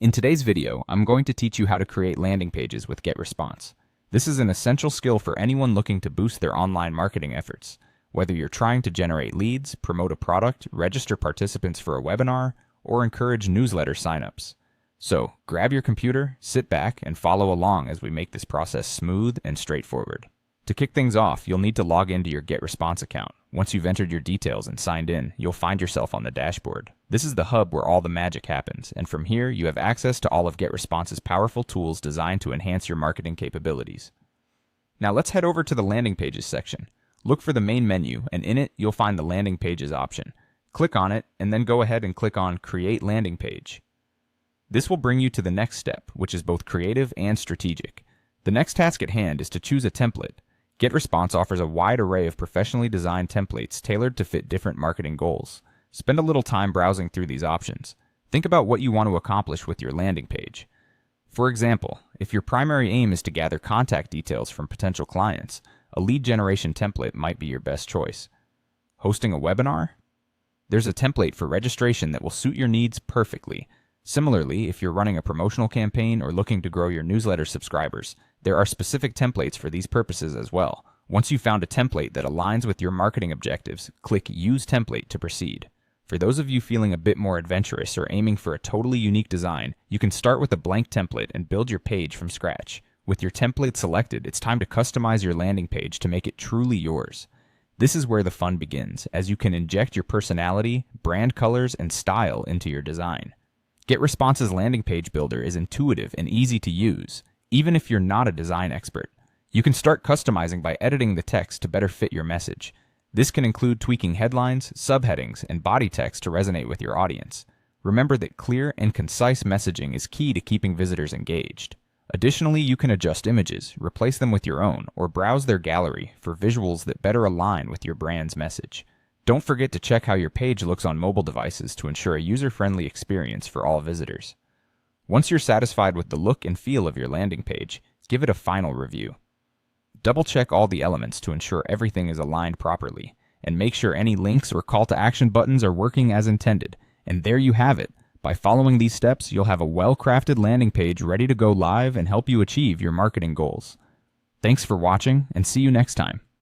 In today's video, I'm going to teach you how to create landing pages with GetResponse. This is an essential skill for anyone looking to boost their online marketing efforts. Whether you're trying to generate leads, promote a product, register participants for a webinar, or encourage newsletter signups. So, grab your computer, sit back, and follow along as we make this process smooth and straightforward. To kick things off, you'll need to log into your GetResponse account. Once you've entered your details and signed in, you'll find yourself on the dashboard. This is the hub where all the magic happens, and from here, you have access to all of GetResponse's powerful tools designed to enhance your marketing capabilities. Now let's head over to the landing pages section. Look for the main menu, and in it, you'll find the landing pages option. Click on it, and then go ahead and click on Create Landing Page. This will bring you to the next step, which is both creative and strategic. The next task at hand is to choose a template. GetResponse offers a wide array of professionally designed templates tailored to fit different marketing goals. Spend a little time browsing through these options. Think about what you want to accomplish with your landing page. For example, if your primary aim is to gather contact details from potential clients, a lead generation template might be your best choice. Hosting a webinar? There's a template for registration that will suit your needs perfectly. Similarly, if you're running a promotional campaign or looking to grow your newsletter subscribers, there are specific templates for these purposes as well. Once you've found a template that aligns with your marketing objectives, click Use Template to proceed. For those of you feeling a bit more adventurous or aiming for a totally unique design, you can start with a blank template and build your page from scratch. With your template selected, it's time to customize your landing page to make it truly yours. This is where the fun begins, as you can inject your personality, brand colors, and style into your design. GetResponse's landing page builder is intuitive and easy to use, even if you're not a design expert. You can start customizing by editing the text to better fit your message. This can include tweaking headlines, subheadings, and body text to resonate with your audience. Remember that clear and concise messaging is key to keeping visitors engaged. Additionally, you can adjust images, replace them with your own, or browse their gallery for visuals that better align with your brand's message. Don't forget to check how your page looks on mobile devices to ensure a user-friendly experience for all visitors. Once you're satisfied with the look and feel of your landing page, give it a final review. Double-check all the elements to ensure everything is aligned properly, and make sure any links or call to action buttons are working as intended. And there you have it. By following these steps, you'll have a well-crafted landing page ready to go live and help you achieve your marketing goals. Thanks for watching, and see you next time.